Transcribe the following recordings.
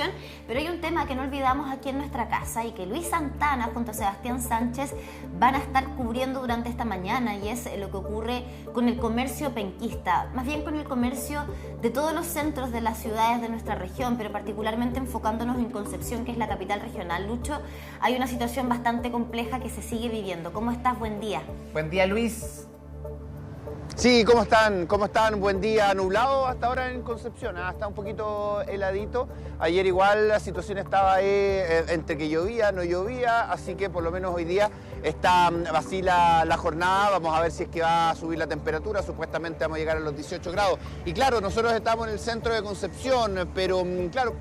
información, pero hay un tema que no olvidamos aquí en nuestra casa y que Luis Santana junto a Sebastián Sánchez van a estar cubriendo durante esta mañana, y es lo que ocurre con el comercio penquista, más bien con el comercio de todos los centros de las ciudades de nuestra región, pero particularmente enfocándonos en Concepción, que es la capital regional. Lucho, hay una situación bastante compleja que se sigue viviendo. ¿Cómo estás? Buen día. Buen día, Luis. Sí, ¿cómo están? ¿Cómo están? Buen día. Nublado hasta ahora en Concepción, está un poquito heladito. Ayer igual la situación estaba ahí entre que llovía, no llovía, así que por lo menos hoy día está vacila la jornada. Vamos a ver si es que va a subir la temperatura, supuestamente vamos a llegar a los 18 grados. Y claro, nosotros estamos en el centro de Concepción, pero claro,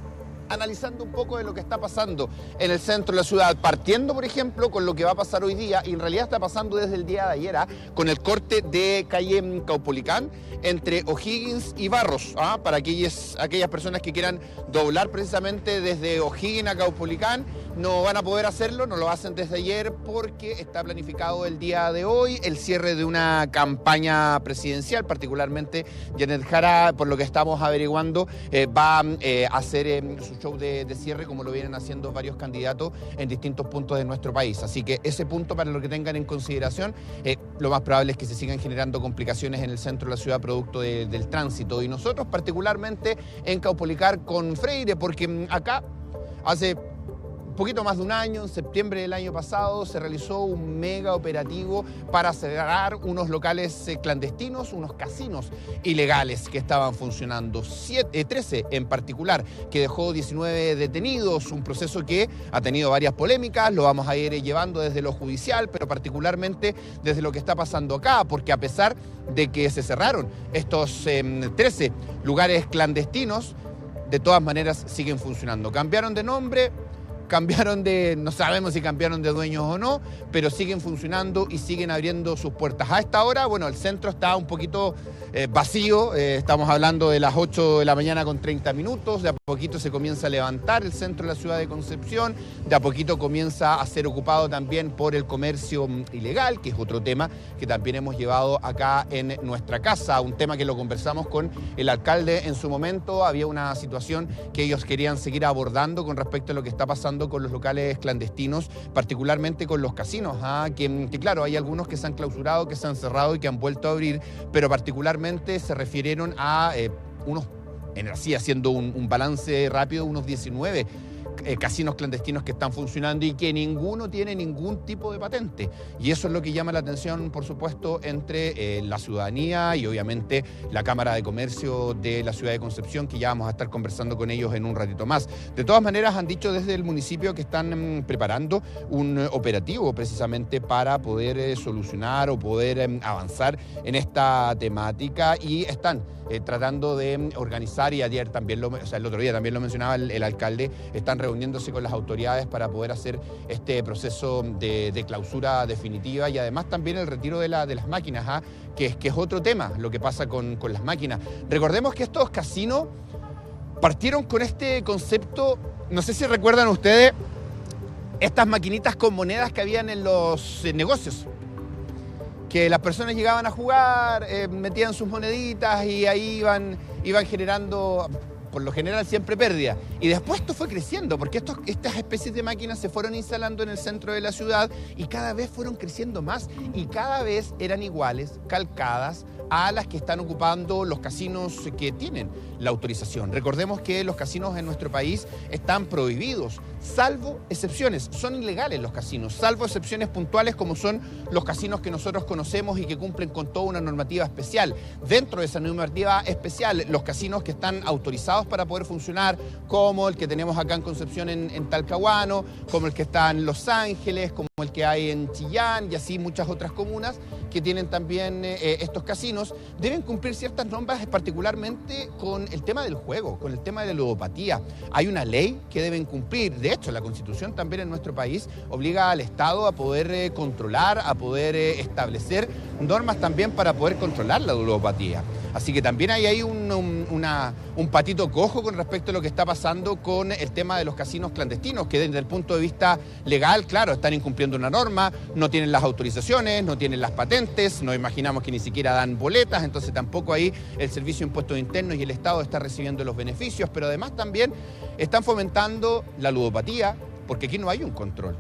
analizando un poco de lo que está pasando en el centro de la ciudad, partiendo, por ejemplo, con lo que va a pasar hoy día, y en realidad está pasando desde el día de ayer, con el corte de calle Caupolicán entre O'Higgins y Barros, para aquellas personas que quieran doblar precisamente desde O'Higgins a Caupolicán, no van a poder hacerlo, no lo hacen desde ayer porque está planificado el día de hoy el cierre de una campaña presidencial, particularmente Janet Jara, por lo que estamos averiguando, va a hacer su show de cierre, como lo vienen haciendo varios candidatos en distintos puntos de nuestro país. Así que ese punto, para lo que tengan en consideración, lo más probable es que se sigan generando complicaciones en el centro de la ciudad producto del tránsito. Y nosotros particularmente en Caupolicán con Freire, porque acá hace poquito más de un año, en septiembre del año pasado, se realizó un mega operativo para cerrar unos locales clandestinos, unos casinos ilegales que estaban funcionando, 13 en particular, que dejó 19 detenidos, un proceso que ha tenido varias polémicas, lo vamos a ir llevando desde lo judicial, pero particularmente desde lo que está pasando acá, porque a pesar de que se cerraron estos 13 lugares clandestinos, de todas maneras siguen funcionando. Cambiaron de nombre, no sabemos si cambiaron de dueños o no, pero siguen funcionando y siguen abriendo sus puertas. A esta hora, bueno, el centro está un poquito vacío, estamos hablando de las 8 de la mañana con 30 minutos, de a poquito se comienza a levantar el centro de la ciudad de Concepción, de a poquito comienza a ser ocupado también por el comercio ilegal, que es otro tema que también hemos llevado acá en nuestra casa, un tema que lo conversamos con el alcalde en su momento. Había una situación que ellos querían seguir abordando con respecto a lo que está pasando con los locales clandestinos, particularmente con los casinos, que claro, hay algunos que se han clausurado, que se han cerrado y que han vuelto a abrir, pero particularmente se refirieron a así haciendo un balance rápido, unos 19 casinos clandestinos que están funcionando y que ninguno tiene ningún tipo de patente. Y eso es lo que llama la atención, por supuesto, entre la ciudadanía y obviamente la Cámara de Comercio de la ciudad de Concepción, que ya vamos a estar conversando con ellos en un ratito más. De todas maneras, han dicho desde el municipio que están preparando un operativo precisamente para poder solucionar o poder avanzar en esta temática, y están tratando de organizar, y ayer también, el otro día también lo mencionaba el alcalde, están reuniéndose con las autoridades para poder hacer este proceso de clausura definitiva, y además también el retiro de las máquinas, que es otro tema, lo que pasa con las máquinas. Recordemos que estos casinos partieron con este concepto, no sé si recuerdan ustedes, estas maquinitas con monedas que habían en los negocios, que las personas llegaban a jugar, metían sus moneditas y ahí iban generando, por lo general, siempre pérdida. Y después esto fue creciendo, porque estas especies de máquinas se fueron instalando en el centro de la ciudad y cada vez fueron creciendo más y cada vez eran iguales, calcadas a las que están ocupando los casinos que tienen la autorización. Recordemos que los casinos en nuestro país están prohibidos, salvo excepciones. Son ilegales los casinos, salvo excepciones puntuales como son los casinos que nosotros conocemos y que cumplen con toda una normativa especial. Dentro de esa normativa especial, los casinos que están autorizados para poder funcionar, como el que tenemos acá en Concepción en Talcahuano, como el que está en Los Ángeles, como el que hay en Chillán y así muchas otras comunas que tienen también estos casinos, deben cumplir ciertas normas, particularmente con el tema del juego, con el tema de la ludopatía. Hay una ley que deben cumplir. De hecho, la Constitución también en nuestro país obliga al Estado a poder controlar, a poder establecer normas también para poder controlar la ludopatía. Así que también hay ahí un patito cojo con respecto a lo que está pasando con el tema de los casinos clandestinos, que desde el punto de vista legal, claro, están incumpliendo una norma, no tienen las autorizaciones, no tienen las patentes, inexistentes, nos imaginamos que ni siquiera dan boletas, entonces tampoco ahí el Servicio de Impuestos Internos y el Estado está recibiendo los beneficios, pero además también están fomentando la ludopatía, porque aquí no hay un control.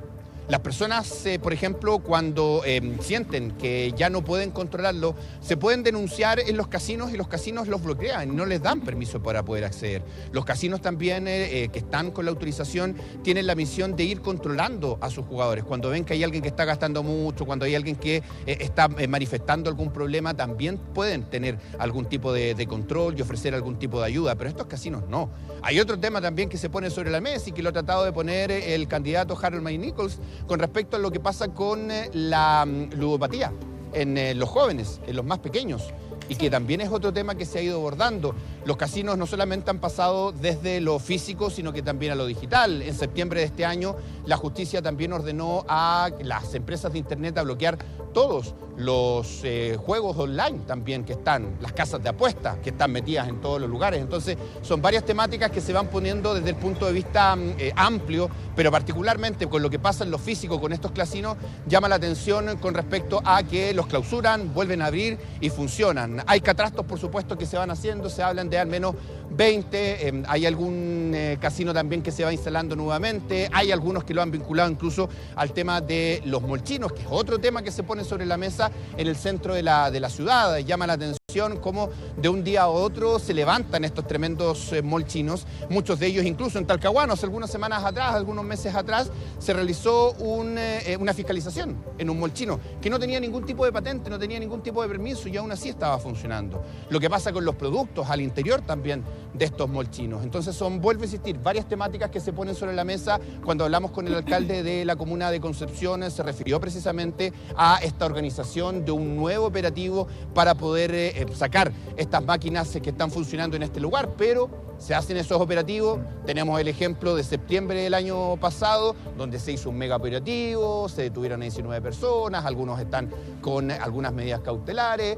Las personas, por ejemplo, cuando sienten que ya no pueden controlarlo, se pueden denunciar en los casinos y los casinos los bloquean y no les dan permiso para poder acceder. Los casinos también, que están con la autorización, tienen la misión de ir controlando a sus jugadores. Cuando ven que hay alguien que está gastando mucho, cuando hay alguien que está manifestando algún problema, también pueden tener algún tipo de control y ofrecer algún tipo de ayuda, pero estos casinos no. Hay otro tema también que se pone sobre la mesa y que lo ha tratado de poner el candidato Harold May Nichols, con respecto a lo que pasa con la ludopatía en los jóvenes, en los más pequeños, y que también es otro tema que se ha ido abordando. Los casinos no solamente han pasado desde lo físico, sino que también a lo digital. En septiembre de este año, la justicia también ordenó a las empresas de Internet a bloquear todos los juegos online también que están, las casas de apuestas que están metidas en todos los lugares. Entonces, son varias temáticas que se van poniendo desde el punto de vista amplio, pero particularmente con lo que pasa en lo físico con estos casinos, llama la atención con respecto a que los clausuran, vuelven a abrir y funcionan. Hay catastros, por supuesto, que se van haciendo, se hablan de al menos 20, hay algún casino también que se va instalando nuevamente, hay algunos que lo han vinculado incluso al tema de los molchinos, que es otro tema que se pone sobre la mesa en el centro de la ciudad. Llama la atención cómo de un día a otro se levantan estos tremendos molchinos, muchos de ellos incluso en Talcahuano. Hace algunas semanas atrás, algunos meses atrás, se realizó una fiscalización en un molchino que no tenía ningún tipo de patente, no tenía ningún tipo de permiso y aún así estaba funcionando. Lo que pasa con los productos al interior también de estos molchinos. Entonces vuelvo a insistir, varias temáticas que se ponen sobre la mesa. Cuando hablamos con el alcalde de la comuna de Concepción, se refirió precisamente a esta organización de un nuevo operativo para poder sacar estas máquinas que están funcionando en este lugar, pero se hacen esos operativos. Tenemos el ejemplo de septiembre del año pasado, donde se hizo un mega operativo, se detuvieron a 19 personas, algunos están con algunas medidas cautelares,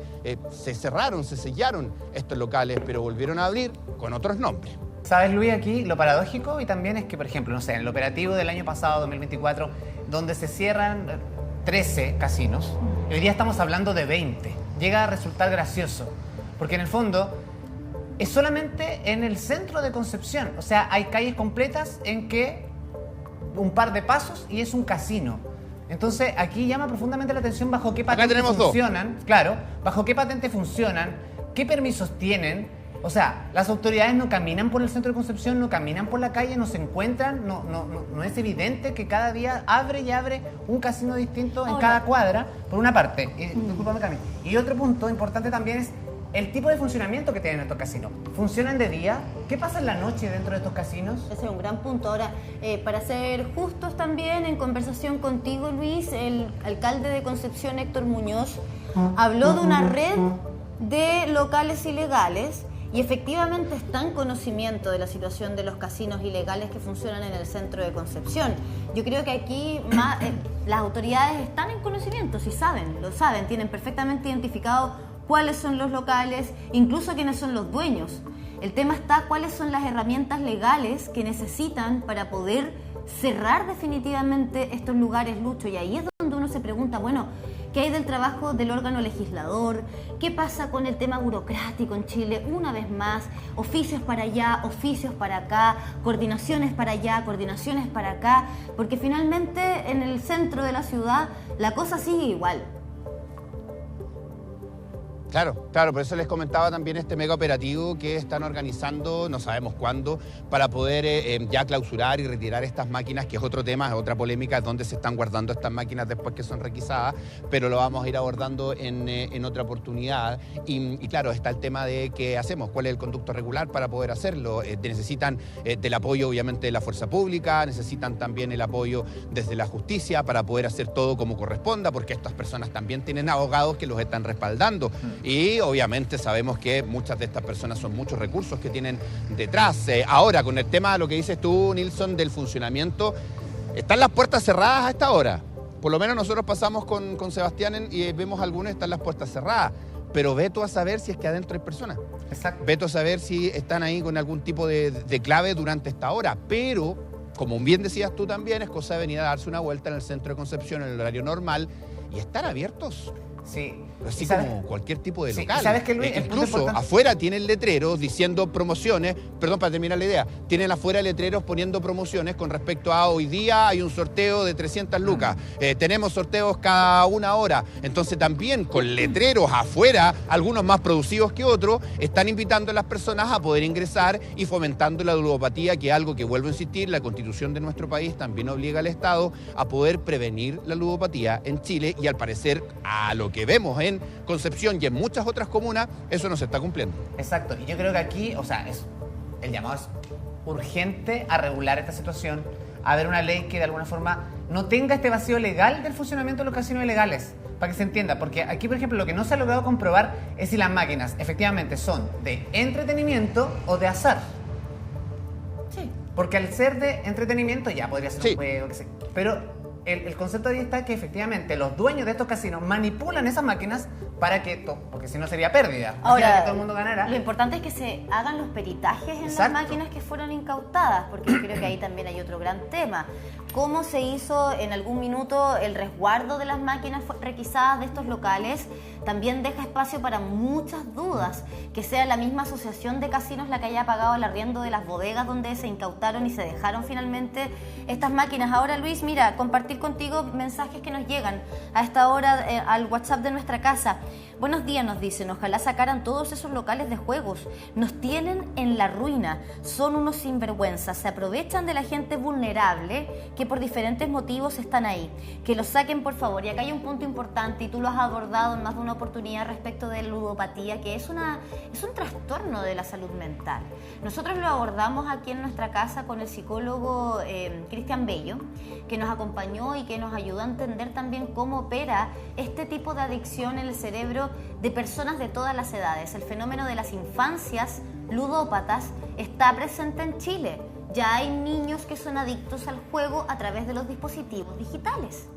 se cerraron, se sellaron estos locales, pero volvieron a abrir con otros nombres. ¿Sabes, Luis? Aquí lo paradójico y también es que, por ejemplo, no sé, en el operativo del año pasado, 2024, donde se cierran 13 casinos, hoy día estamos hablando de 20. Llega a resultar gracioso, porque en el fondo es solamente en el centro de Concepción. O sea, hay calles completas en que un par de pasos y es un casino. Entonces, aquí llama profundamente la atención bajo qué patentes funcionan. Claro, bajo qué patentes funcionan, qué permisos tienen. O sea, las autoridades no caminan por el centro de Concepción, no caminan por la calle, no se encuentran, no es evidente que cada día abre y abre un casino distinto en cada cuadra, por una parte. Discúlpame, Cami. Y otro punto importante también es el tipo de funcionamiento que tienen estos casinos. ¿Funcionan de día? ¿Qué pasa en la noche dentro de estos casinos? Ese es un gran punto. Ahora, para ser justos también, en conversación contigo, Luis, el alcalde de Concepción, Héctor Muñoz, habló de una red de locales ilegales y efectivamente está en conocimiento de la situación de los casinos ilegales que funcionan en el centro de Concepción. Yo creo que aquí las autoridades están en conocimiento, sí saben, lo saben, tienen perfectamente identificado cuáles son los locales, incluso quiénes son los dueños. El tema está cuáles son las herramientas legales que necesitan para poder cerrar definitivamente estos lugares, Lucho, y ahí es donde uno se pregunta, bueno, ¿qué hay del trabajo del órgano legislador? ¿Qué pasa con el tema burocrático en Chile? Una vez más, oficios para allá, oficios para acá, coordinaciones para allá, coordinaciones para acá, porque finalmente en el centro de la ciudad la cosa sigue igual. Claro, por eso les comentaba también este mega operativo que están organizando, no sabemos cuándo, para poder ya clausurar y retirar estas máquinas, que es otro tema, es otra polémica, es dónde se están guardando estas máquinas después que son requisadas, pero lo vamos a ir abordando en otra oportunidad. Y claro, está el tema de qué hacemos, cuál es el conducto regular para poder hacerlo. Necesitan del apoyo, obviamente, de la fuerza pública, necesitan también el apoyo desde la justicia para poder hacer todo como corresponda, porque estas personas también tienen abogados que los están respaldando. Y obviamente sabemos que muchas de estas personas son muchos recursos que tienen detrás. Ahora, con el tema de lo que dices tú, Nilson, del funcionamiento, están las puertas cerradas a esta hora. Por lo menos nosotros pasamos con Sebastián y vemos algunos, están las puertas cerradas. Pero veto a saber si es que adentro hay personas. Exacto. Veto a saber si están ahí con algún tipo de clave durante esta hora. Pero, como bien decías tú también, es cosa de venir a darse una vuelta en el centro de Concepción en el horario normal y estar abiertos Sí. Así como cualquier tipo de local. ¿Sabes qué, Luis? Incluso afuera tienen letreros diciendo promociones, perdón, para terminar la idea, tienen afuera letreros poniendo promociones con respecto a hoy día hay un sorteo de 300 lucas, tenemos sorteos cada una hora, entonces también con letreros afuera, algunos más producidos que otros, están invitando a las personas a poder ingresar y fomentando la ludopatía, que es algo que, vuelvo a insistir, la Constitución de nuestro país también obliga al Estado a poder prevenir la ludopatía en Chile, y al parecer, a lo que vemos en Concepción y en muchas otras comunas, eso no se está cumpliendo. Exacto, y yo creo que aquí, o sea, el llamado es urgente a regular esta situación, a ver una ley que de alguna forma no tenga este vacío legal del funcionamiento de los casinos ilegales, para que se entienda, porque aquí, por ejemplo, lo que no se ha logrado comprobar es si las máquinas efectivamente son de entretenimiento o de azar. Sí. Porque al ser de entretenimiento ya podría ser un juego, que sé, pero el concepto ahí está que efectivamente los dueños de estos casinos manipulan esas máquinas para que, porque si no sería pérdida. Ahora, que todo el mundo ganara. Lo importante es que se hagan los peritajes en las máquinas que fueron incautadas, porque yo creo que ahí también hay otro gran tema. ¿Cómo se hizo en algún minuto el resguardo de las máquinas requisadas de estos locales? También deja espacio para muchas dudas, que sea la misma asociación de casinos la que haya pagado el arriendo de las bodegas donde se incautaron y se dejaron finalmente estas máquinas. Ahora, Luis, mira, compartir contigo mensajes que nos llegan a esta hora al WhatsApp de nuestra casa. Buenos días, nos dicen, ojalá sacaran todos esos locales de juegos. Nos tienen en la ruina, son unos sinvergüenzas, se aprovechan de la gente vulnerable que por diferentes motivos están ahí. Que los saquen, por favor. Y acá hay un punto importante, y tú lo has abordado en más de una oportunidad respecto de la ludopatía, que es un trastorno de la salud mental. Nosotros lo abordamos aquí en nuestra casa con el psicólogo Cristian Bello, que nos acompañó y que nos ayudó a entender también cómo opera este tipo de adicción en el cerebro de personas de todas las edades. El fenómeno de las infancias ludópatas está presente en Chile. Ya hay niños que son adictos al juego a través de los dispositivos digitales.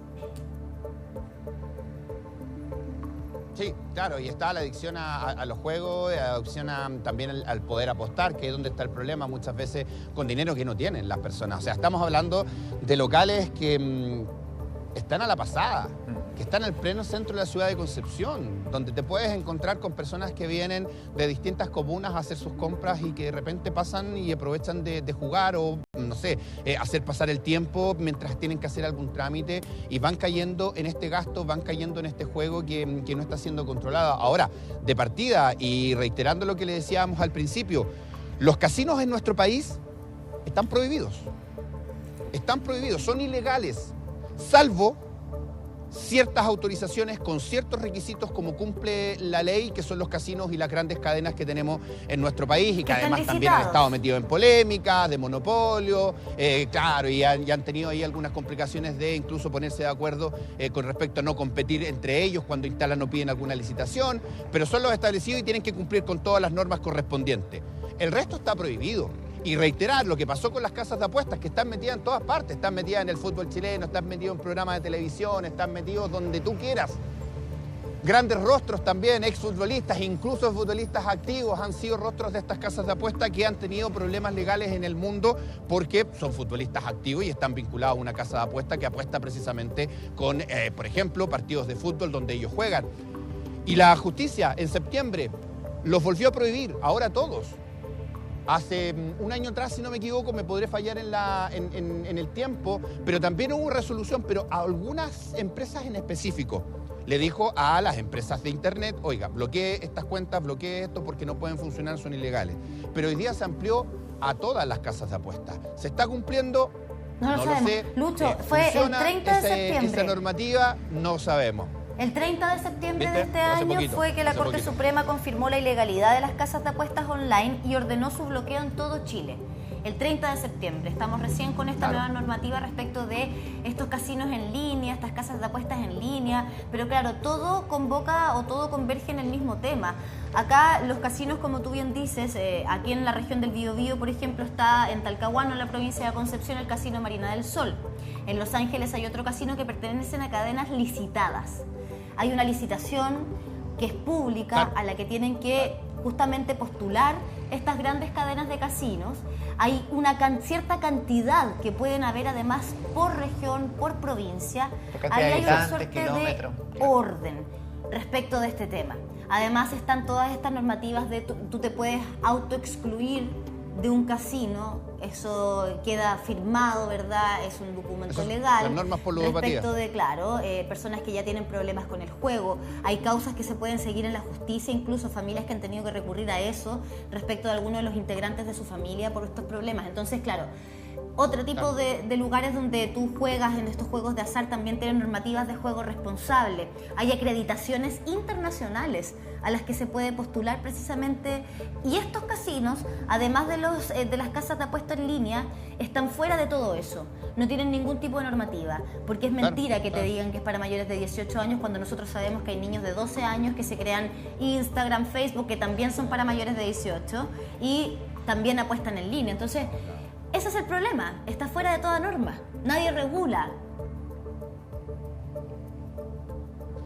Sí, claro, y está la adicción a los juegos, la adicción también al poder apostar, que es donde está el problema muchas veces con dinero que no tienen las personas. O sea, estamos hablando de locales que están a la pasada, que están en el pleno centro de la ciudad de Concepción, donde te puedes encontrar con personas que vienen de distintas comunas a hacer sus compras y que de repente pasan y aprovechan de jugar o, no sé, hacer pasar el tiempo mientras tienen que hacer algún trámite y van cayendo en este gasto, van cayendo en este juego que no está siendo controlado. Ahora, de partida y reiterando lo que le decíamos al principio, los casinos en nuestro país están prohibidos, son ilegales, salvo ciertas autorizaciones con ciertos requisitos como cumple la ley, que son los casinos y las grandes cadenas que tenemos en nuestro país y que además también han estado metidos en polémicas, de monopolio, claro, y han tenido ahí algunas complicaciones de incluso ponerse de acuerdo con respecto a no competir entre ellos cuando instalan o piden alguna licitación, pero son los establecidos y tienen que cumplir con todas las normas correspondientes. El resto está prohibido. Y reiterar lo que pasó con las casas de apuestas, que están metidas en todas partes, están metidas en el fútbol chileno, están metidos en programas de televisión, están metidos donde tú quieras. Grandes rostros también, exfutbolistas, incluso futbolistas activos, han sido rostros de estas casas de apuestas que han tenido problemas legales en el mundo porque son futbolistas activos y están vinculados a una casa de apuesta que apuesta precisamente con, por ejemplo, partidos de fútbol donde ellos juegan. Y la justicia en septiembre los volvió a prohibir, ahora todos. Hace un año atrás, si no me equivoco, me podré fallar en el tiempo, pero también hubo resolución, pero a algunas empresas en específico. Le dijo a las empresas de internet, oiga, bloquee estas cuentas, bloquee esto porque no pueden funcionar, son ilegales. Pero hoy día se amplió a todas las casas de apuestas. ¿Se está cumpliendo? No lo sé. Lucho, fue el 30 de septiembre. Esa normativa no sabemos. El 30 de septiembre de este año fue que la Corte Suprema confirmó la ilegalidad de las casas de apuestas online y ordenó su bloqueo en todo Chile. El 30 de septiembre. Estamos recién con esta nueva normativa respecto de estos casinos en línea, estas casas de apuestas en línea, pero claro, todo convoca o todo converge en el mismo tema. Acá los casinos, como tú bien dices, aquí en la región del Biobío, por ejemplo, está en Talcahuano, en la provincia de Concepción, el Casino Marina del Sol. En Los Ángeles hay otro casino que pertenecen a cadenas licitadas. Hay una licitación que es pública a la que tienen que justamente postular estas grandes cadenas de casinos. Hay una cierta cantidad que pueden haber además por región, por provincia. Ahí hay una suerte de orden. respecto de este tema. Además están todas estas normativas de tú te puedes autoexcluir de un casino, eso queda firmado, ¿verdad? Es un documento legal. Las normas por ludopatía. Respecto de, claro, personas que ya tienen problemas con el juego. Hay causas que se pueden seguir en la justicia, incluso familias que han tenido que recurrir a eso respecto de algunos de los integrantes de su familia por estos problemas. Entonces, claro, otro tipo de lugares donde tú juegas en estos juegos de azar también tienen normativas de juego responsable. Hay acreditaciones internacionales a las que se puede postular precisamente. Y estos casinos, además de las casas de apuesta en línea, están fuera de todo eso. No tienen ningún tipo de normativa. Porque es mentira que te digan que es para mayores de 18 años cuando nosotros sabemos que hay niños de 12 años que se crean Instagram, Facebook, que también son para mayores de 18 y también apuestan en línea. Entonces, ese es el problema, está fuera de toda norma, nadie regula.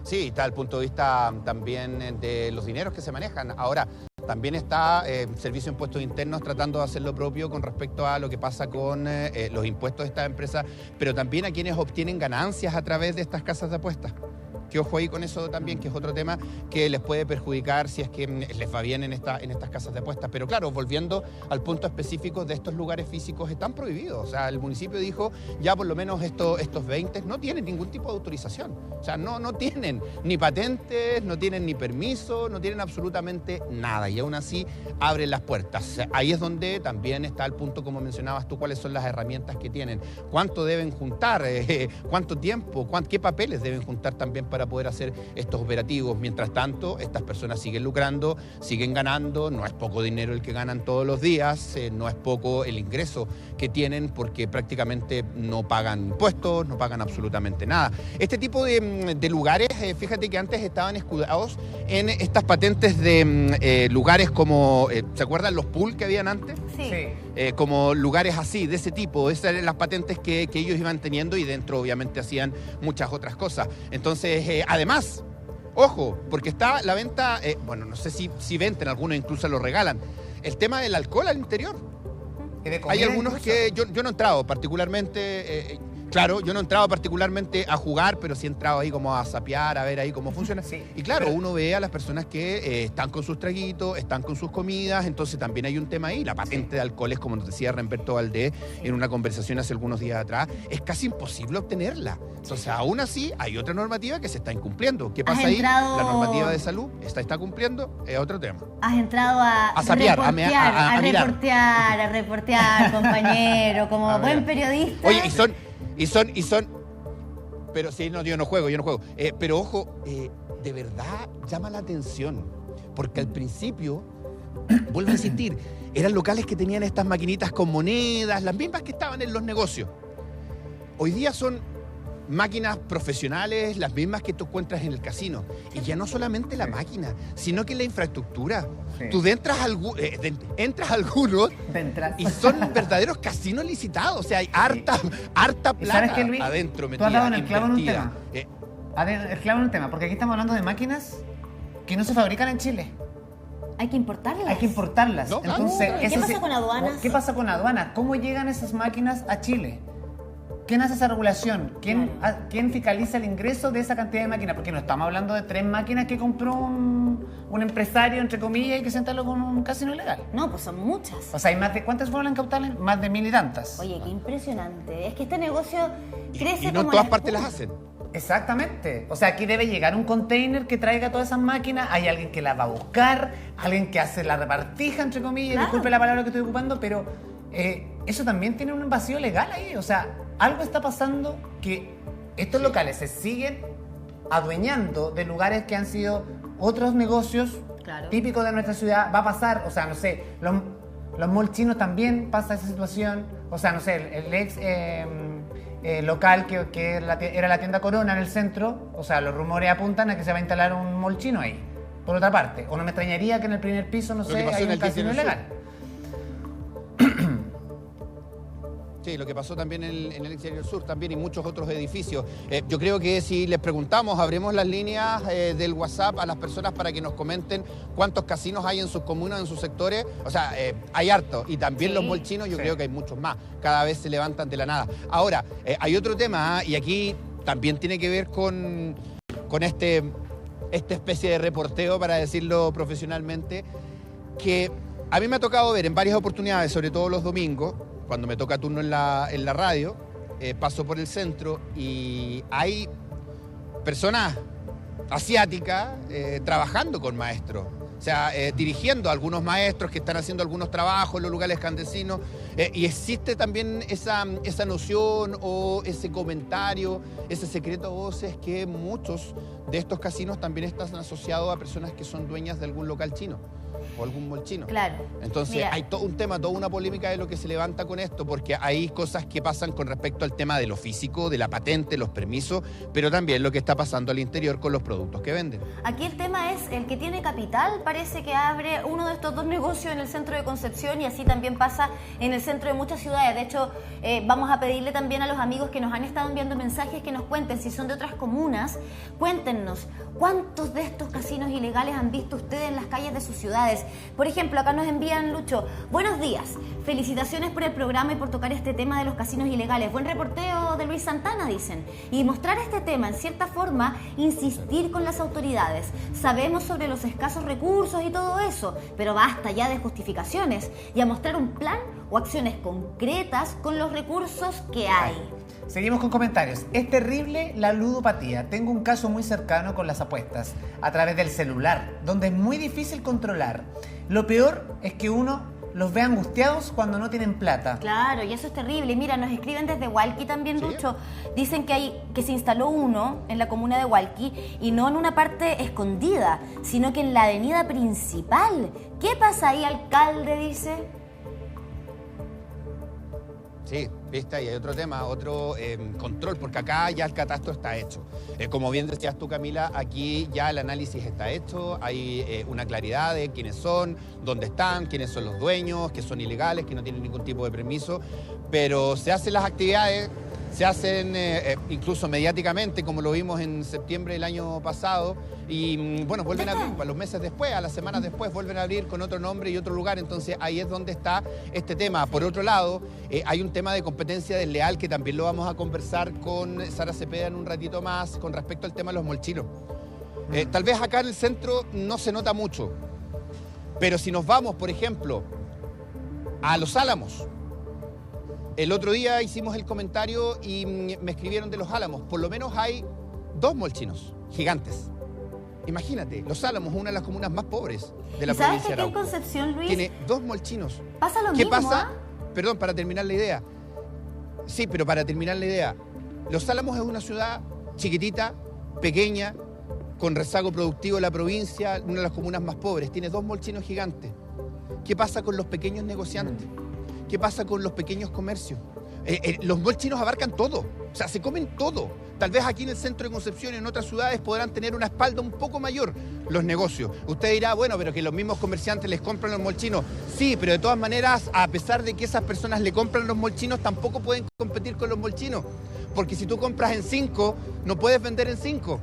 Sí, está el punto de vista también de los dineros que se manejan. Ahora, también está el Servicio de Impuestos Internos tratando de hacer lo propio con respecto a lo que pasa con los impuestos de estas empresas, pero también a quienes obtienen ganancias a través de estas casas de apuestas. Que ojo ahí con eso también, que es otro tema que les puede perjudicar si es que les va bien en estas casas de apuestas. Pero claro, volviendo al punto específico de estos lugares físicos, están prohibidos. O sea, el municipio dijo, ya por lo menos estos 20 no tienen ningún tipo de autorización. O sea, no tienen ni patentes, no tienen ni permiso, no tienen absolutamente nada. Y aún así abren las puertas. Ahí es donde también está el punto, como mencionabas tú, cuáles son las herramientas que tienen. ¿Cuánto deben juntar? ¿Cuánto tiempo? ¿Qué papeles deben juntar también para poder hacer estos operativos? Mientras tanto, estas personas siguen lucrando, siguen ganando, no es poco dinero el que ganan todos los días, no es poco el ingreso que tienen porque prácticamente no pagan impuestos, no pagan absolutamente nada. Este tipo de lugares, fíjate que antes estaban escudados en estas patentes de lugares como, ¿se acuerdan los pool que habían antes? Sí. Como lugares así, de ese tipo. Esas eran las patentes que ellos iban teniendo y dentro obviamente hacían muchas otras cosas. Entonces, además, ojo, porque está la venta, bueno, no sé si venden, algunos incluso lo regalan, el tema del alcohol al interior. Hay algunos incluso que yo no he entrado particularmente... Claro, yo no he entrado particularmente a jugar, pero sí he entrado ahí como a sapear, a ver ahí cómo funciona. Sí, y claro, uno ve a las personas que están con sus traguitos, están con sus comidas, entonces también hay un tema ahí. La patente de alcohol es, como nos decía Remberto Valdés en una conversación hace algunos días atrás, es casi imposible obtenerla. Entonces, aún así, hay otra normativa que se está incumpliendo. ¿Qué pasa ahí? La normativa de salud está cumpliendo, es otro tema. Has entrado a sapear, a reportear, compañero, como buen periodista. Oye, y son, pero sí, no, yo no juego. Pero ojo, de verdad llama la atención, porque al principio, vuelvo a insistir, eran locales que tenían estas maquinitas con monedas, las mismas que estaban en los negocios. Hoy día son máquinas profesionales, las mismas que tú encuentras en el casino. Y ya no solamente la máquina, sino que la infraestructura. Sí. Tú entras a algunos y son verdaderos casinos licitados. O sea, hay harta plata ¿sabes qué, Luis? Adentro metida. Tú has dado en el clavo en un tema. El clavo en un tema, porque aquí estamos hablando de máquinas que no se fabrican en Chile. Hay que importarlas. ¿No? Entonces, ¿qué pasa con aduanas? ¿Qué pasa con aduanas? ¿Cómo llegan esas máquinas a Chile? ¿Quién hace esa regulación? ¿Quién fiscaliza el ingreso de esa cantidad de máquinas? Porque no estamos hablando de 3 máquinas que compró un empresario, entre comillas, y que se instaló con un casino ilegal. No, pues son muchas. O sea, hay más de, ¿cuántas fueron incautadas? Más de 1000 y tantas. Oye, qué impresionante. Es que este negocio crece y no como en todas partes las hacen. Exactamente. O sea, aquí debe llegar un container que traiga todas esas máquinas, hay alguien que las va a buscar, alguien que hace la repartija, entre comillas, claro. Disculpe la palabra que estoy ocupando, pero eso también tiene un vacío legal ahí. O sea, algo está pasando que estos locales se siguen adueñando de lugares que han sido otros negocios típicos de nuestra ciudad. Va a pasar, o sea, no sé, los malls chinos también pasa esa situación. O sea, no sé, el ex local que era la tienda Corona en el centro, o sea, los rumores apuntan a que se va a instalar un mall chino ahí, por otra parte. O no me extrañaría que en el primer piso, no sé, hay un casino ilegal. Sí, lo que pasó también en el exterior sur también y muchos otros edificios. Yo creo que si les preguntamos, abrimos las líneas del WhatsApp a las personas para que nos comenten cuántos casinos hay en sus comunas, en sus sectores. O sea, hay harto. Y también los malls chinos, yo creo que hay muchos más. Cada vez se levantan de la nada. Ahora, hay otro tema, y aquí también tiene que ver con este esta especie de reporteo, para decirlo profesionalmente, que a mí me ha tocado ver en varias oportunidades, sobre todo los domingos, cuando me toca turno en la radio, paso por el centro y hay personas asiáticas trabajando con maestros. O sea, dirigiendo a algunos maestros que están haciendo algunos trabajos en los lugares clandestinos. Y existe también esa noción o ese comentario, ese secreto a voces que muchos de estos casinos también están asociados a personas que son dueñas de algún local chino o algún mall chino. Claro. Entonces, mira, hay todo un tema, toda una polémica de lo que se levanta con esto, porque hay cosas que pasan con respecto al tema de lo físico, de la patente, los permisos, pero también lo que está pasando al interior con los productos que venden. Aquí el tema es el que tiene capital, parece que abre uno de estos dos negocios en el centro de Concepción, y así también pasa en el centro de muchas ciudades. De hecho, vamos a pedirle también a los amigos que nos han estado enviando mensajes que nos cuenten si son de otras comunas. Cuéntenos, ¿cuántos de estos casinos ilegales han visto ustedes en las calles de sus ciudades? Por ejemplo, acá nos envían, Lucho: buenos días, felicitaciones por el programa y por tocar este tema de los casinos ilegales. Buen reporteo de Luis Santana, dicen. Y mostrar este tema, en cierta forma, insistir con las autoridades. Sabemos sobre los escasos recursos y todo eso, pero basta ya de justificaciones y a mostrar un plan o acciones concretas con los recursos que hay. Seguimos con comentarios. Es terrible la ludopatía. Tengo un caso muy cercano con las apuestas a través del celular, donde es muy difícil controlar. Lo peor es que uno los ve angustiados cuando no tienen plata. Claro, y eso es terrible. Mira, nos escriben desde Hualqui también, ¿Sí? Lucho. Dicen que se instaló uno en la comuna de Hualqui, y no en una parte escondida, sino que en la avenida principal. ¿Qué pasa ahí, alcalde? Dice. Sí, viste, y hay otro tema, otro control, porque acá ya el catastro está hecho. Como bien decías tú, Camila, aquí ya el análisis está hecho, hay una claridad de quiénes son, dónde están, quiénes son los dueños, que son ilegales, que no tienen ningún tipo de permiso, pero se hacen las actividades, se hacen incluso mediáticamente, como lo vimos en septiembre del año pasado, y bueno, vuelven a abrir, a los meses después, a las semanas después, vuelven a abrir con otro nombre y otro lugar. Entonces ahí es donde está este tema. Por otro lado, hay un tema de competencia desleal que también lo vamos a conversar con Sara Cepeda en un ratito más, con respecto al tema de los molchinos. Tal vez acá en el centro no se nota mucho, pero si nos vamos, por ejemplo, a Los Álamos. El otro día hicimos el comentario y me escribieron de Los Álamos. Por lo menos hay 2 molchinos gigantes. Imagínate, Los Álamos es una de las comunas más pobres de la provincia de Arauco. ¿Sabes que aquí en Concepción, Luis, tiene 2 molchinos? pasa lo ¿Qué mismo? pasa? Perdón, para terminar la idea. Sí, pero para terminar la idea. Los Álamos es una ciudad chiquitita, pequeña, con rezago productivo de la provincia, una de las comunas más pobres. Tiene 2 molchinos gigantes. ¿Qué pasa con los pequeños negociantes? ¿Qué pasa con los pequeños comercios? Los molchinos abarcan todo, o sea, se comen todo. Tal vez aquí en el centro de Concepción y en otras ciudades podrán tener una espalda un poco mayor los negocios. Usted dirá, bueno, pero que los mismos comerciantes les compran los molchinos. Sí, pero de todas maneras, a pesar de que esas personas le compran los molchinos, tampoco pueden competir con los molchinos. Porque si tú compras en 5, no puedes vender en 5.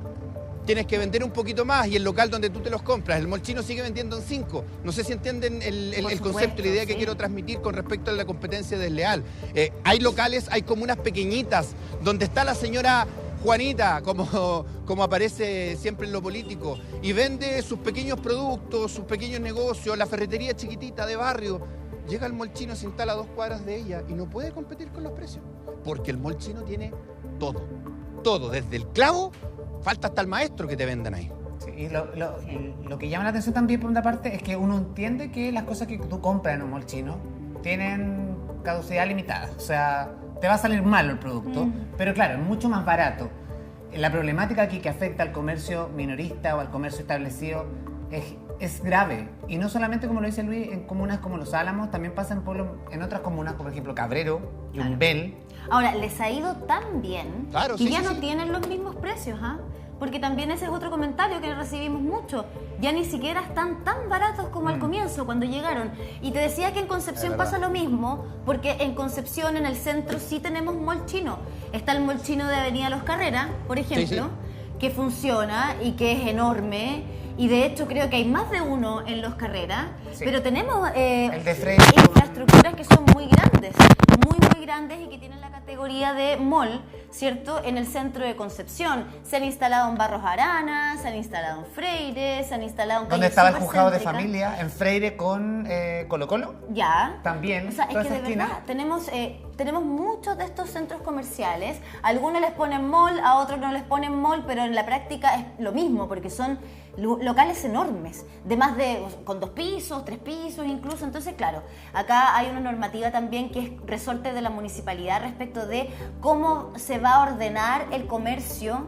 Tienes que vender un poquito más, y el local donde tú te los compras, el molchino sigue vendiendo en 5. No sé si entienden el concepto, la idea que quiero transmitir con respecto a la competencia desleal. Hay locales, hay comunas pequeñitas, donde está la señora Juanita, como aparece siempre en lo político, y vende sus pequeños productos, sus pequeños negocios, la ferretería chiquitita de barrio. Llega el molchino, se instala a 2 cuadras de ella y no puede competir con los precios, porque el molchino tiene todo, desde el clavo. Falta hasta el maestro que te vendan ahí. Sí, y lo que llama la atención también, por una parte, es que uno entiende que las cosas que tú compras en un mall chino tienen caducidad limitada. O sea, te va a salir malo el producto, pero claro, es mucho más barato. La problemática aquí que afecta al comercio minorista o al comercio establecido es grave. Y no solamente, como lo dice Luis, en comunas como Los Álamos, también pasa en otras comunas, como por ejemplo Cabrero, Yumbel. Ahora, les ha ido tan bien que ya no tienen los mismos precios, ¿ah? Porque también ese es otro comentario que recibimos mucho. Ya ni siquiera están tan baratos como al comienzo, cuando llegaron. Y te decía que en Concepción pasa lo mismo, porque en Concepción, en el centro, sí tenemos mall chino. Está el mall chino de Avenida Los Carreras, por ejemplo, que funciona y que es enorme. Y de hecho creo que hay más de uno en Los Carreras, pero tenemos el de Frey, infraestructuras que son muy grandes, muy muy grandes y que tienen la categoría de mall, ¿cierto? En el centro de Concepción. Se han instalado en Barros Arana, se han instalado en Freire, se han instalado en ¿Dónde calles estaba el juzgado de supercéntricas. familia? En Freire con Colo Colo. Ya. También. O sea, es toda que esa de esquina. verdad tenemos muchos de estos centros comerciales. Algunos les ponen mall, a otros no les ponen mall, pero en la práctica es lo mismo, porque son locales enormes, con 2 pisos, 3 pisos incluso. Entonces, claro, acá hay una normativa también que es resorte de la municipalidad respecto de cómo se va a ordenar el comercio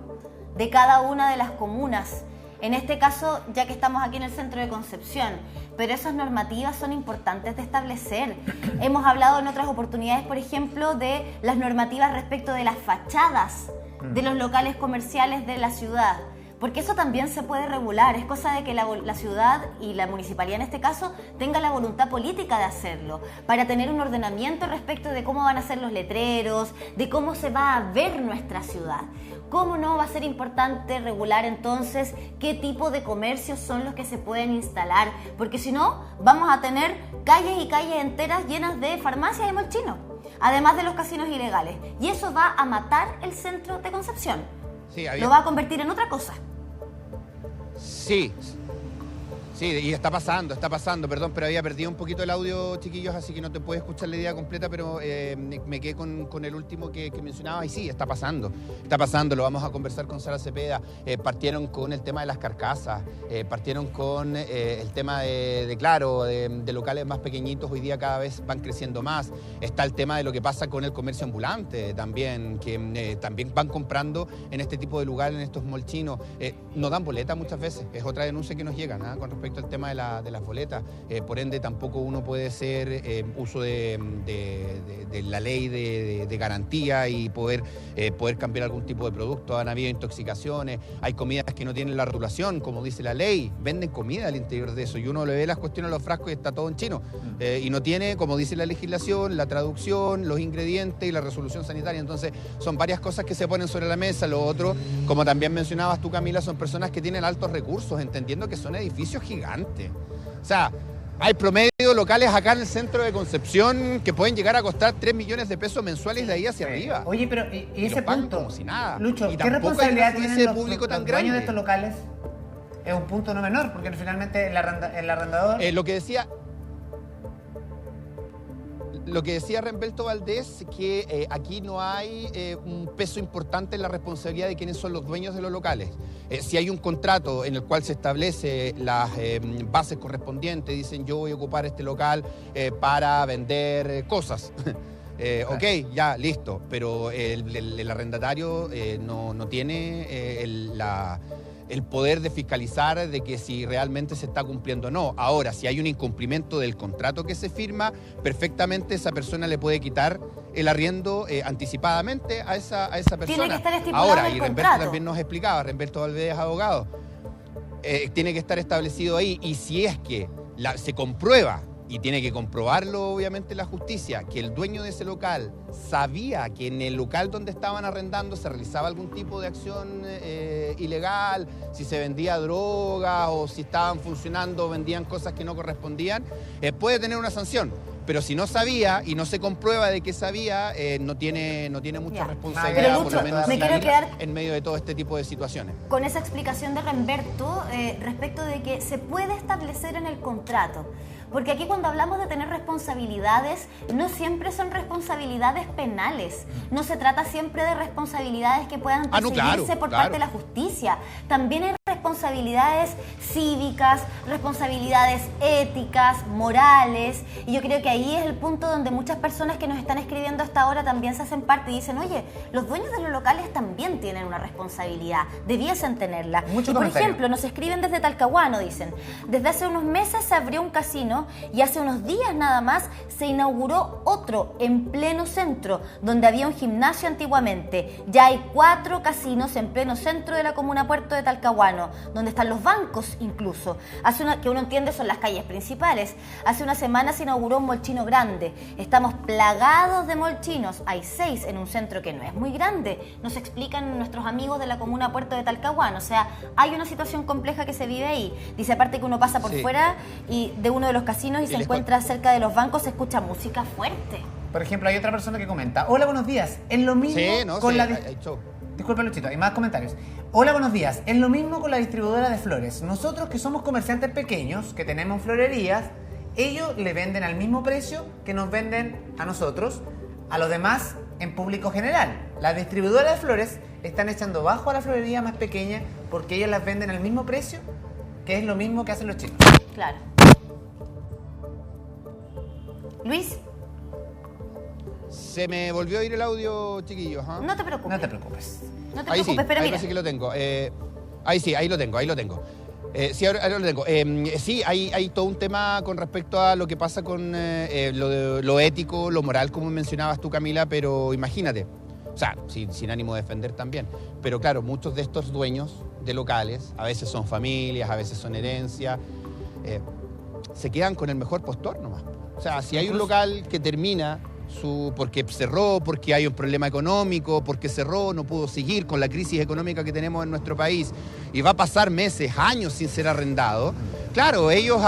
de cada una de las comunas. En este caso, ya que estamos aquí en el centro de Concepción, pero esas normativas son importantes de establecer. Hemos hablado en otras oportunidades, por ejemplo, de las normativas respecto de las fachadas de los locales comerciales de la ciudad, porque eso también se puede regular. Es cosa de que la ciudad y la municipalidad en este caso tenga la voluntad política de hacerlo, para tener un ordenamiento respecto de cómo van a ser los letreros, de cómo se va a ver nuestra ciudad. ¿Cómo no va a ser importante regular entonces qué tipo de comercios son los que se pueden instalar? Porque si no, vamos a tener calles y calles enteras llenas de farmacias y mall chino, además de los casinos ilegales. Y eso va a matar el centro de Concepción. Sí, Lo va a convertir en otra cosa. Sí, y está pasando, perdón, pero había perdido un poquito el audio, chiquillos, así que no te puedo escuchar la idea completa, pero me quedé con el último que mencionaba, y sí, está pasando, lo vamos a conversar con Sara Cepeda. Partieron con el tema de las carcasas, partieron con el tema de locales más pequeñitos, hoy día cada vez van creciendo más. Está el tema de lo que pasa con el comercio ambulante también, que también van comprando en este tipo de lugares, en estos mall chinos. No dan boleta muchas veces, es otra denuncia que nos llega, ¿no? Con respecto al tema de las boletas. Por ende, tampoco uno puede hacer uso de la ley de garantía y poder cambiar algún tipo de producto. Han habido intoxicaciones, hay comidas que no tienen la regulación, como dice la ley, venden comida al interior de eso y uno le ve las cuestiones a los frascos y está todo en chino. Y no tiene, como dice la legislación, la traducción, los ingredientes y la resolución sanitaria. Entonces, son varias cosas que se ponen sobre la mesa. Lo otro, como también mencionabas tú, Camila, son personas que tienen altos recursos, entendiendo que son edificios gigantes. O sea, hay promedio locales acá en el centro de Concepción que pueden llegar a costar 3 millones de pesos mensuales de ahí hacia arriba. Oye, pero y ese los pagan punto, como si nada. Lucho, Y ¿qué tampoco responsabilidad hay una tienen ese los público tan dueños grande de estos locales? Es un punto no menor, porque finalmente el arrendador... Lo que decía Remberto Valdés, que aquí no hay un peso importante en la responsabilidad de quiénes son los dueños de los locales. Si hay un contrato en el cual se establece las bases correspondientes, dicen yo voy a ocupar este local para vender cosas. Ok, ya, listo, pero el arrendatario no tiene el poder de fiscalizar de que si realmente se está cumpliendo o no. Ahora, si hay un incumplimiento del contrato que se firma, perfectamente esa persona le puede quitar el arriendo anticipadamente a esa persona. Tiene que estar estipulado ahora, en el y Remberto contrato. también nos explicaba, Remberto Valdés es abogado, tiene que estar establecido ahí, y si es que se comprueba, y tiene que comprobarlo obviamente la justicia, que el dueño de ese local sabía que en el local donde estaban arrendando se realizaba algún tipo de acción ilegal, si se vendía droga o si estaban funcionando, vendían cosas que no correspondían, puede tener una sanción. Pero si no sabía y no se comprueba de que sabía, no tiene mucha responsabilidad, Pero, Lucho, por lo menos me quiero quedar en medio de todo este tipo de situaciones. con esa explicación de Remberto respecto de que se puede establecer en el contrato. Porque aquí cuando hablamos de tener responsabilidades, no siempre son responsabilidades penales. No se trata siempre de responsabilidades que puedan perseguirse por parte de la justicia. También hay responsabilidades cívicas, responsabilidades éticas, morales. Y yo creo que ahí es el punto donde muchas personas que nos están escribiendo hasta ahora también se hacen parte y dicen, oye, los dueños de los locales también tienen una responsabilidad, debiesen tenerla. Mucho y por comentario. ejemplo, nos escriben desde Talcahuano, dicen, desde hace unos meses se abrió un casino y hace unos días nada más se inauguró otro en pleno centro, donde había un gimnasio antiguamente. Ya hay 4 casinos en pleno centro de la comuna Puerto de Talcahuano, donde están los bancos incluso. Que uno entiende son las calles principales. Hace una semana se inauguró un molchino grande. Estamos plagados de molchinos. Hay 6 en un centro que no es muy grande. Nos explican nuestros amigos de la comuna Puerto de Talcahuano. O sea, hay una situación compleja que se vive ahí. Dice, aparte que uno pasa por fuera y de uno de los casinos y se encuentra cerca de los bancos, se escucha música fuerte. Por ejemplo, hay otra persona que comenta, hola, buenos días, es lo mismo con la... hay show. Disculpa, Luchito, hay más comentarios. Hola, buenos días. Es lo mismo con la distribuidora de flores. Nosotros que somos comerciantes pequeños, que tenemos florerías, ellos le venden al mismo precio que nos venden a nosotros, a los demás en público general. Las distribuidoras de flores están echando bajo a la florería más pequeña porque ellas las venden al mismo precio, que es lo mismo que hacen los chinos. Claro. Luis, Se me volvió a ir el audio, chiquillos. ¿Ah? no te preocupes. No te preocupes. No te Ahí preocupes, sí, pero ahí mira. parece que lo tengo. Ahí sí, ahí lo tengo. Sí, ahora lo tengo. Sí, hay todo un tema con respecto a lo que pasa con lo ético, lo moral, como mencionabas tú, Camila, pero imagínate, o sea, sin ánimo de defender también, pero claro, muchos de estos dueños de locales, a veces son familias, a veces son herencias, se quedan con el mejor postor nomás. O sea, si hay un local que termina porque cerró, porque hay un problema económico, porque cerró, no pudo seguir con la crisis económica que tenemos en nuestro país y va a pasar meses, años sin ser arrendado, claro, ellos,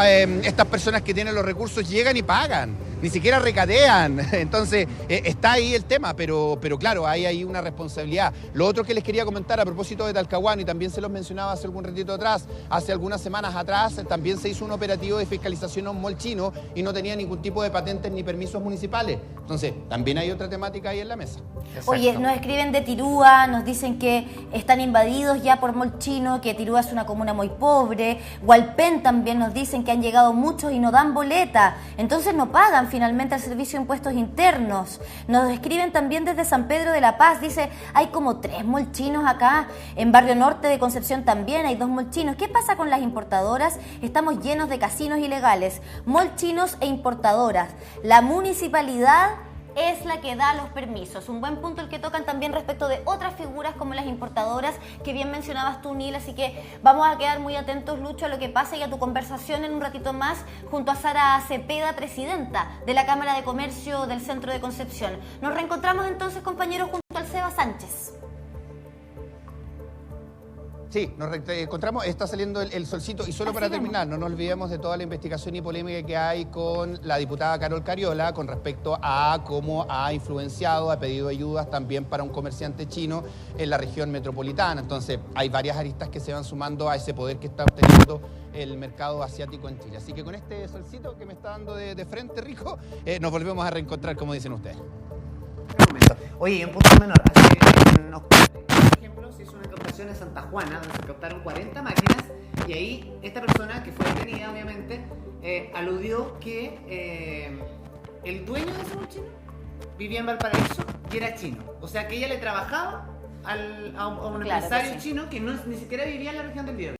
estas personas que tienen los recursos llegan y pagan, ni siquiera recadean. Entonces, está ahí el tema, pero claro, hay ahí una responsabilidad. Lo otro que les quería comentar a propósito de Talcahuano, y también se los mencionaba hace algún ratito atrás, hace algunas semanas atrás, también se hizo un operativo de fiscalización a un mall chino y no tenía ningún tipo de patentes ni permisos municipales. Entonces, también hay otra temática ahí en la mesa. Exacto. Oye, nos escriben de Tirúa, nos dicen que están invadidos ya por mall chino, que Tirúa es una comuna muy pobre. Hualpén también nos dicen que han llegado muchos y no dan boleta, entonces no pagan finalmente el servicio de impuestos internos. Nos escriben también desde San Pedro de la Paz, dice, hay como 3 mall chinos acá, en Barrio Norte de Concepción también hay 2 mall chinos. ¿Qué pasa con las importadoras? Estamos llenos de casinos ilegales, mall chinos e importadoras. La municipalidad es la que da los permisos. Un buen punto el que tocan también respecto de otras figuras como las importadoras, que bien mencionabas tú, Nil, así que vamos a quedar muy atentos, Lucho, a lo que pasa y a tu conversación en un ratito más junto a Sara Cepeda, presidenta de la Cámara de Comercio del Centro de Concepción. Nos reencontramos entonces, compañeros, junto al Seba Sánchez. Sí, nos encontramos, está saliendo el solcito y solo Así para vamos. terminar, no nos olvidemos de toda la investigación y polémica que hay con la diputada Carol Cariola con respecto a cómo ha influenciado, ha pedido ayudas también para un comerciante chino en la región metropolitana. Entonces, hay varias aristas que se van sumando a ese poder que está obteniendo el mercado asiático en Chile. Así que con este solcito que me está dando de frente, rico, nos volvemos a reencontrar, como dicen ustedes. Oye, y un punto menor. En octubre, por ejemplo, se hizo una incautación en Santa Juana, donde se incautaron 40 máquinas, y ahí esta persona, que fue detenida, obviamente, aludió que el dueño de ese chino vivía en Valparaíso y era chino. O sea, que ella le trabajaba a un Claro que empresario sí. chino que ni siquiera vivía en la región del Biobío.